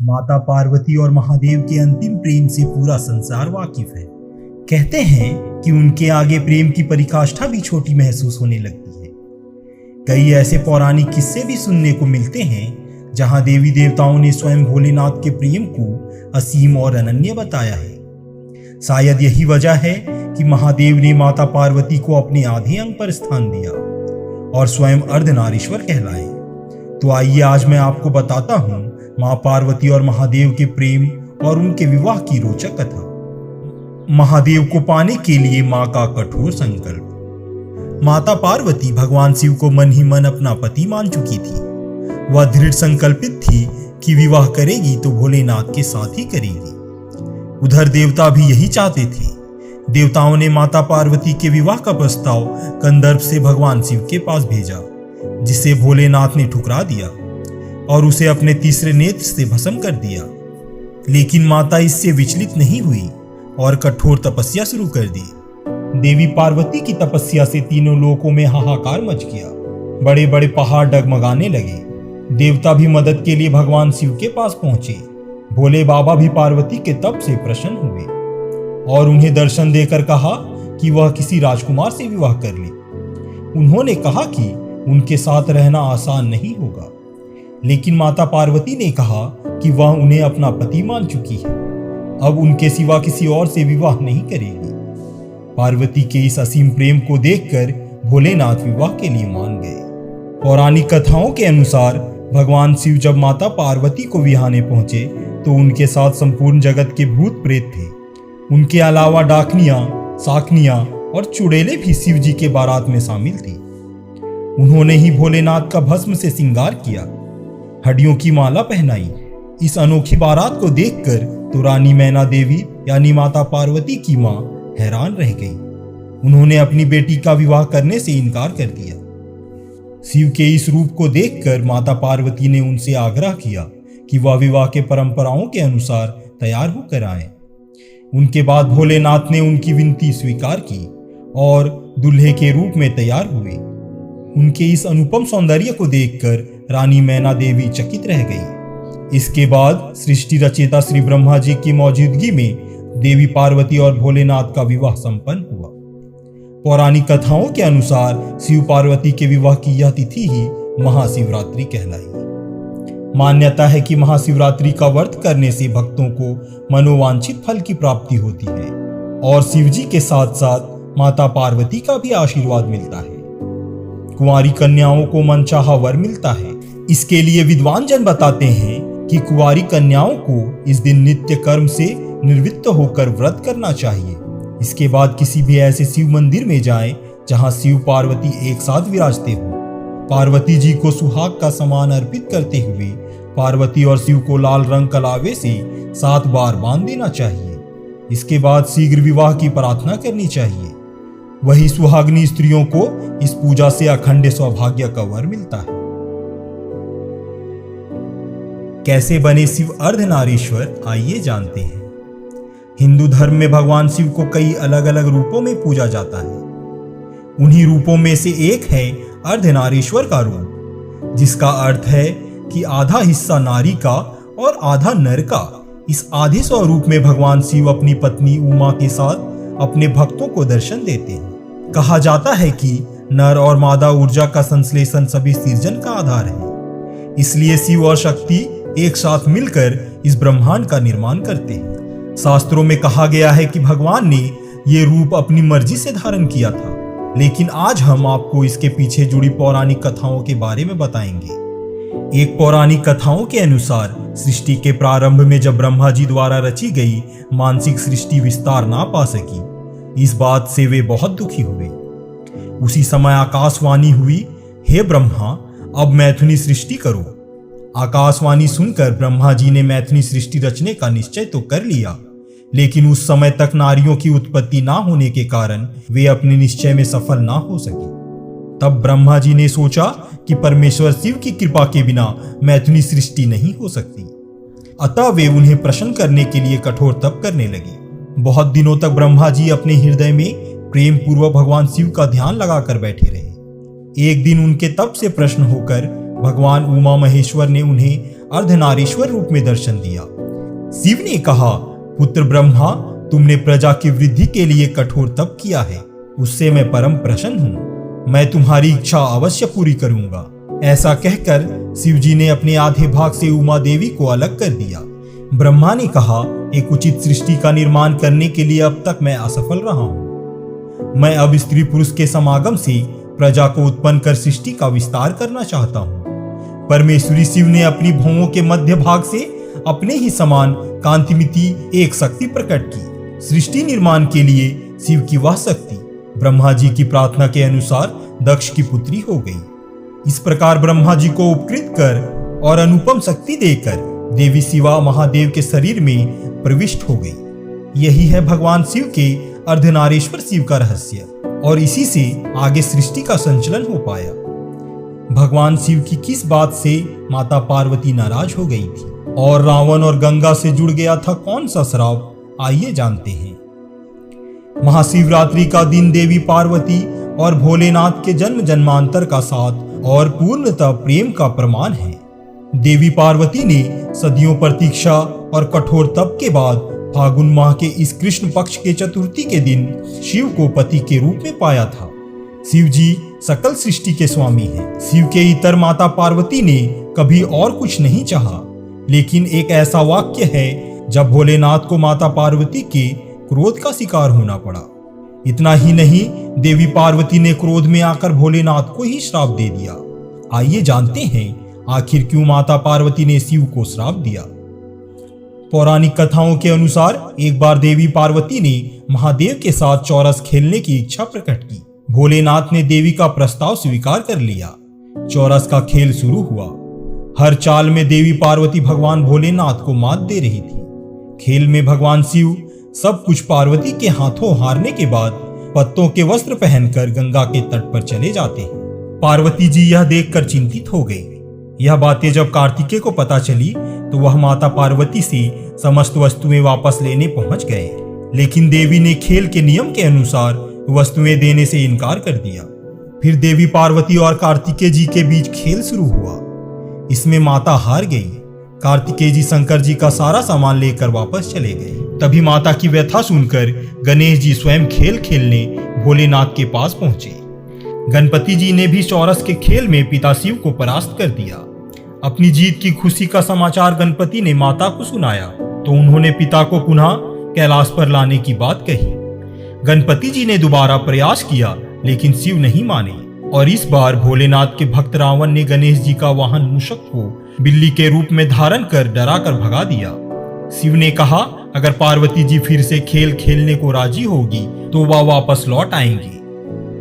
माता पार्वती और महादेव के अंतिम प्रेम से पूरा संसार वाकिफ है। कहते हैं कि उनके आगे प्रेम की पराकाष्ठा भी छोटी महसूस होने लगती है। कई ऐसे पौराणिक किस्से भी सुनने को मिलते हैं जहां देवी देवताओं ने स्वयं भोलेनाथ के प्रेम को असीम और अनन्य बताया है। शायद यही वजह है कि महादेव ने माता पार्वती को अपने आधे अंग पर स्थान दिया और स्वयं अर्धनारीश्वर कहलाए। तो आइए आज मैं आपको बताता हूँ माँ पार्वती और महादेव के प्रेम और उनके विवाह की रोचक कथा। महादेव को पाने के लिए माँ का कठोर संकल्प। माता पार्वती भगवान शिव को मन ही मन अपना पति मान चुकी थी। वह दृढ़ संकल्पित थी कि विवाह करेगी तो भोलेनाथ के साथ ही करेगी। उधर देवता भी यही चाहते थे। देवताओं ने माता पार्वती के विवाह का प्रस्ताव कंदर्प से भगवान शिव के पास भेजा, जिसे भोलेनाथ ने ठुकरा दिया और उसे अपने तीसरे नेत्र से भस्म कर दिया। लेकिन माता इससे विचलित नहीं हुई और कठोर तपस्या शुरू कर दी। देवी पार्वती की तपस्या से तीनों लोकों में हाहाकार मच गया। बड़े बड़े पहाड़ डगमगाने लगे। देवता भी मदद के लिए भगवान शिव के पास पहुंचे। भोले बाबा भी पार्वती के तप से प्रसन्न हुए और उन्हें दर्शन देकर कहा कि वह किसी राजकुमार से विवाह कर ले। उन्होंने कहा कि उनके साथ रहना आसान नहीं होगा, लेकिन माता पार्वती ने कहा कि वह उन्हें अपना पति मान चुकी है, अब उनके सिवा किसी और से विवाह नहीं करेगी। पार्वती के इस असीम प्रेम को देखकर भोलेनाथ विवाह के लिए मान गए। पौराणिक कथाओं के अनुसार भगवान शिव जब माता पार्वती को विहाने पहुंचे तो उनके साथ संपूर्ण जगत के भूत प्रेत थे। उनके अलावा डाकनियां, साकनियां और चुड़ैलें भी शिव जी के बारात में शामिल थी। उन्होंने ही भोलेनाथ का भस्म से श्रृंगार किया, हड्डियों की माला पहनाई। इस अनोखी बारात को देखकर तो रानी मैना देवी यानी माता पार्वती की मां हैरान रह गई। उन्होंने अपनी बेटी का विवाह करने से इनकार कर दिया। शिव के इस रूप को देखकर माता पार्वती ने उनसे आग्रह किया कि वह विवाह के परंपराओं के अनुसार तैयार होकर आए। उनके बाद भोलेनाथ ने उनकी विनती स्वीकार की और दूल्हे के रूप में तैयार हुए। उनके इस अनुपम सौंदर्य को देखकर रानी मैना देवी चकित रह गई। इसके बाद सृष्टि रचयिता श्री ब्रह्मा जी की मौजूदगी में देवी पार्वती और भोलेनाथ का विवाह संपन्न हुआ। पौराणिक कथाओं के अनुसार शिव पार्वती के विवाह की यह तिथि ही महाशिवरात्रि कहलाई। मान्यता है कि महाशिवरात्रि का व्रत करने से भक्तों को मनोवांछित फल की प्राप्ति होती है और शिव जी के साथ साथ माता पार्वती का भी आशीर्वाद मिलता है। कुंवारी कन्याओं को मनचाहा वर मिलता है। इसके लिए विद्वान जन बताते हैं कि कुंवारी कन्याओं को इस दिन नित्य कर्म से निवृत्त होकर व्रत करना चाहिए। इसके बाद किसी भी ऐसे शिव मंदिर में जाएं जहां शिव पार्वती एक साथ विराजते हो। पार्वती जी को सुहाग का सामान अर्पित करते हुए पार्वती और शिव को लाल रंग कलावे से 7 बार बांध देना चाहिए। इसके बाद शीघ्र विवाह की प्रार्थना करनी चाहिए। वही सुहागनी स्त्रियों को इस पूजा से अखंड सौभाग्य का वर मिलता है। कैसे बने शिव अर्धनारीश्वर, आइए जानते हैं। हिंदू धर्म में भगवान शिव को कई अलग अलग रूपों में पूजा जाता है। उन्हीं रूपों में से एक है अर्धनारीश्वर का रूप, जिसका अर्थ है कि आधा हिस्सा नारी का और आधा नर का। इस आधे स्वरूप में भगवान शिव अपनी पत्नी उमा के साथ अपने भक्तों को दर्शन देते हैं। कहा जाता है कि नर और मादा ऊर्जा का संश्लेषण सभी सृजन का आधार है, इसलिए शिव और शक्ति एक साथ मिलकर इस ब्रह्मांड का निर्माण करते हैं। शास्त्रों में कहा गया है कि भगवान ने ये रूप अपनी मर्जी से धारण किया था, लेकिन आज हम आपको इसके पीछे जुड़ी पौराणिक कथाओं के बारे में बताएंगे। एक पौराणिक कथाओं के अनुसार सृष्टि के प्रारंभ में जब ब्रह्मा जी द्वारा रची गई मानसिक सृष्टि विस्तार ना पा सकी, इस बात से वे बहुत दुखी हुए। उसी समय आकाशवाणी हुई, हे ब्रह्मा, अब मैथुनी सृष्टि करो। आकाशवाणी सुनकर ब्रह्मा जी ने मैथुनी सृष्टि रचने का निश्चय तो कर लिया, लेकिन उस समय तक नारियों की उत्पत्ति ना होने के कारण वे अपने निश्चय में सफल ना हो सके। तब ब्रह्मा जी ने सोचा कि परमेश्वर शिव की कृपा के बिना मैथुनी सृष्टि नहीं हो सकती। अतः वे उन्हें प्रसन्न करने के लिए कठोर तप करने लगे। बहुत दिनों तक ब्रह्मा जी अपने हृदय में प्रेम पूर्वक भगवान शिव का ध्यान लगाकर बैठे रहे। एक दिन उनके तप से प्रसन्न होकर भगवान उमा महेश्वर ने उन्हें अर्धनारीश्वर रूप में दर्शन दिया। शिव ने कहा, पुत्र ब्रह्मा, तुमने प्रजा की वृद्धि के लिए कठोर तप किया है, उससे मैं परम प्रसन्न हूँ। मैं तुम्हारी इच्छा अवश्य पूरी करूंगा। ऐसा कहकर शिव जी ने अपने आधे भाग से उमा देवी को अलग कर दिया। ब्रह्मा ने कहा, एक उचित सृष्टि का निर्माण करने के लिए अब तक मैं असफल रहा हूँ। मैं अब स्त्री पुरुष के समागम से प्रजा को उत्पन्न कर सृष्टि का विस्तार करना चाहता हूँ। परमेश्वरी शिव ने अपनी भौहों के मध्य भाग से अपने ही समान कांतिमिति एक शक्ति प्रकट की। सृष्टि निर्माण के लिए शिव की वह शक्ति ब्रह्मा जी की प्रार्थना के अनुसार दक्ष की पुत्री हो गई। इस प्रकार ब्रह्मा जी को उपकृत कर और अनुपम शक्ति देकर देवी शिवा महादेव के शरीर में प्रविष्ट हो गई। यही है भगवान शिव के अर्धनारीश्वर शिव का रहस्य, और इसी से आगे सृष्टि का संचलन हो पाया। भगवान शिव की किस बात से माता पार्वती नाराज हो गई थी और रावण और गंगा से जुड़ गया था कौन सा श्राप, आइए जानते हैं। महाशिवरात्रि का दिन देवी पार्वती और भोलेनाथ के जन्म जन्मांतर का साथ और पूर्णतः प्रेम का प्रमाण है। देवी पार्वती ने सदियों प्रतीक्षा और कठोर तप के बाद फागुन माह के इस कृष्ण पक्ष के चतुर्थी के दिन शिव को पति के रूप में पाया था। शिव जी सकल सृष्टि के स्वामी हैं। शिव के इतर माता पार्वती ने कभी और कुछ नहीं चाहा, लेकिन एक ऐसा वाक्य है जब भोलेनाथ को माता पार्वती के क्रोध का शिकार होना पड़ा। इतना ही नहीं, देवी पार्वती ने क्रोध में आकर भोलेनाथ को ही श्राप दे दिया। आइए जानते हैं आखिर क्यों माता पार्वती ने शिव को श्राप दिया। पौराणिक कथाओं के अनुसार एक बार देवी पार्वती ने महादेव के साथ चौरस खेलने की इच्छा प्रकट की। भोलेनाथ ने देवी का प्रस्ताव स्वीकार कर लिया। चौरस का खेल शुरू हुआ। हर चाल में देवी पार्वती भगवान भोलेनाथ को मात दे रही थी। खेल में भगवान शिव सब कुछ पार्वती के हाथों हारने के बाद पत्तों के वस्त्र पहनकर गंगा के तट पर चले जाते हैं। पार्वती जी यह देखकर चिंतित हो गई। यह बातें जब कार्तिकेय को पता चली तो वह माता पार्वती से समस्त वस्तुएं वापस लेने पहुंच गए, लेकिन देवी ने खेल के नियम के अनुसार वस्तुएं देने से इनकार कर दिया। फिर देवी पार्वती और कार्तिकेय जी के बीच खेल शुरू हुआ। इसमें माता हार गई। कार्तिकेय जी शंकर जी का सारा सामान लेकर वापस चले गए। तभी माता की व्यथा सुनकर गणेश जी स्वयं खेल खेलने भोलेनाथ के पास पहुंचे। गणपति जी ने भी चौरस के खेल में पिता शिव को परास्त कर दिया। अपनी जीत की खुशी का समाचार गणपति ने माता को सुनाया तो उन्होंने पिता को पुनः कैलाश पर लाने की बात कही। गणपति जी ने दोबारा प्रयास किया, लेकिन शिव नहीं माने, और इस बार भोलेनाथ के भक्त रावण ने गणेश जी का वाहन मूषक को बिल्ली के रूप में धारण कर डरा कर भगा दिया। शिव ने कहा, अगर पार्वती जी फिर से खेल खेलने को राजी होगी तो वह वापस लौट आएंगी।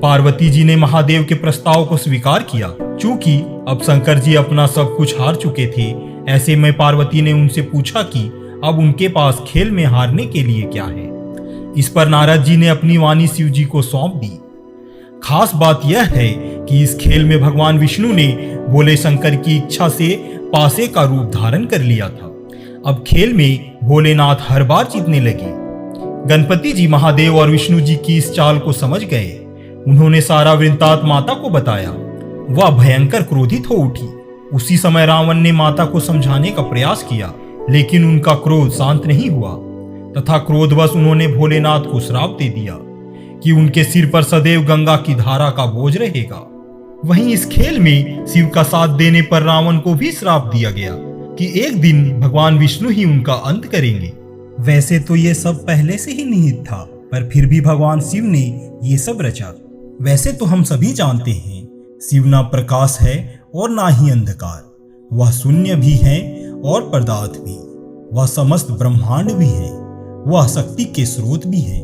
पार्वती जी ने महादेव के प्रस्ताव को स्वीकार किया। चूंकि अब शंकर जी अपना सब कुछ हार चुके थे, ऐसे में पार्वती ने उनसे पूछा कि अब उनके पास खेल में हारने के लिए क्या है। इस पर नारद जी ने अपनी वाणी शिव जी को सौंप दी। खास बात यह है कि इस खेल में भगवान विष्णु ने भोले शंकर की इच्छा से पासे का रूप धारण कर लिया था। अब खेल में भोलेनाथ हर बार जीतने लगे। गणपति जी महादेव और विष्णु जी की इस चाल को समझ गए। उन्होंने सारा वृत्तांत माता को बताया। वह भयंकर क्रोधित हो उठी। उसी समय रावण ने माता को समझाने का प्रयास किया, लेकिन उनका क्रोध शांत नहीं हुआ तथा क्रोधवश उन्होंने भोलेनाथ को श्राप दे दिया कि उनके सिर पर सदैव गंगा की धारा का बोझ रहेगा। वहीं इस खेल में शिव का साथ देने पर रावण को भी श्राप दिया गया कि एक दिन भगवान विष्णु ही उनका अंत करेंगे। वैसे तो ये सब पहले से ही निहित था, पर फिर भी भगवान शिव ने ये सब रचा। वैसे तो हम सभी जानते हैं शिव ना प्रकाश है और ना ही अंधकार। वह शून्य भी है और पदार्थ भी। वह समस्त ब्रह्मांड भी है। वह शक्ति के स्रोत भी है।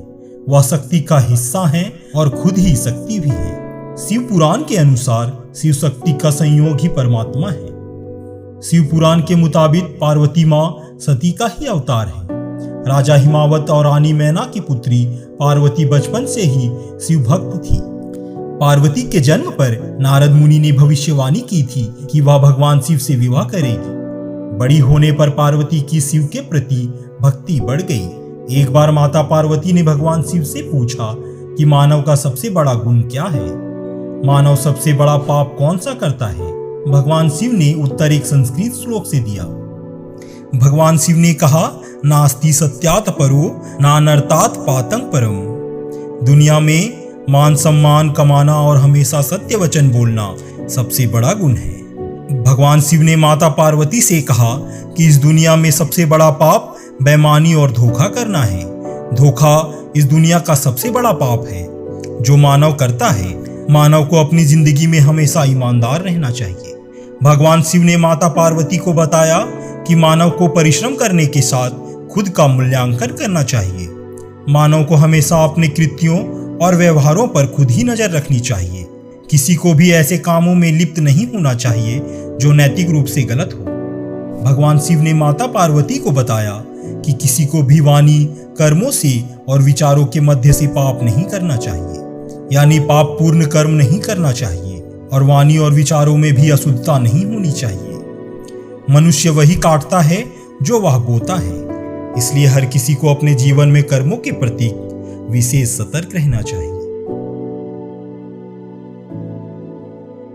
वह शक्ति का हिस्सा है और खुद ही शक्ति भी है। शिव पुराण के अनुसार शिव शक्ति का संयोग ही परमात्मा है। शिव पुराण के मुताबिक पार्वती माँ सती का ही अवतार है। राजा हिमावत और रानी मैना की पुत्री पार्वती बचपन से ही शिव भक्त थी। पार्वती के जन्म पर नारद मुनि ने भविष्यवाणी की थी कि वह भगवान शिव से विवाह करेगी। बड़ी होने पर पार्वती की शिव के प्रति भक्ति बढ़ गई। एक बार माता पार्वती ने भगवान शिव से पूछा कि मानव का सबसे बड़ा गुण क्या है? मानव सबसे बड़ा पाप कौन सा करता है? भगवान शिव ने उत्तर एक संस्कृत श्लोक से दिया। भगवान शिव ने कहा, नास्ति सत्यात परो नानर्तात पातंग परम। दुनिया में मान सम्मान कमाना और हमेशा सत्य वचन बोलना सबसे बड़ा गुण है। भगवान शिव ने माता पार्वती से कहा कि इस दुनिया में सबसे बड़ा पाप बेईमानी और धोखा करना है। धोखा इस दुनिया का सबसे बड़ा पाप है जो मानव करता है। मानव को अपनी जिंदगी में हमेशा ईमानदार रहना चाहिए। भगवान शिव ने माता पार्वती को बताया कि मानव को परिश्रम करने के साथ खुद का मूल्यांकन करना चाहिए। मानव को हमेशा अपने कृत्यों और व्यवहारों पर खुद ही नजर रखनी चाहिए। किसी को भी ऐसे कामों में लिप्त नहीं होना चाहिए जो नैतिक रूप से गलत हो। भगवान शिव ने माता पार्वती को बताया कि किसी को भी वाणी, कर्मों से और विचारों के मध्य से पाप नहीं करना चाहिए, यानी पाप पूर्ण कर्म नहीं करना चाहिए और वाणी और विचारों में भी अशुद्धता नहीं होनी चाहिए। मनुष्य वही काटता है जो वह बोता है, इसलिए हर किसी को अपने जीवन में कर्मों के प्रति विशेष सतर्क रहना चाहिए।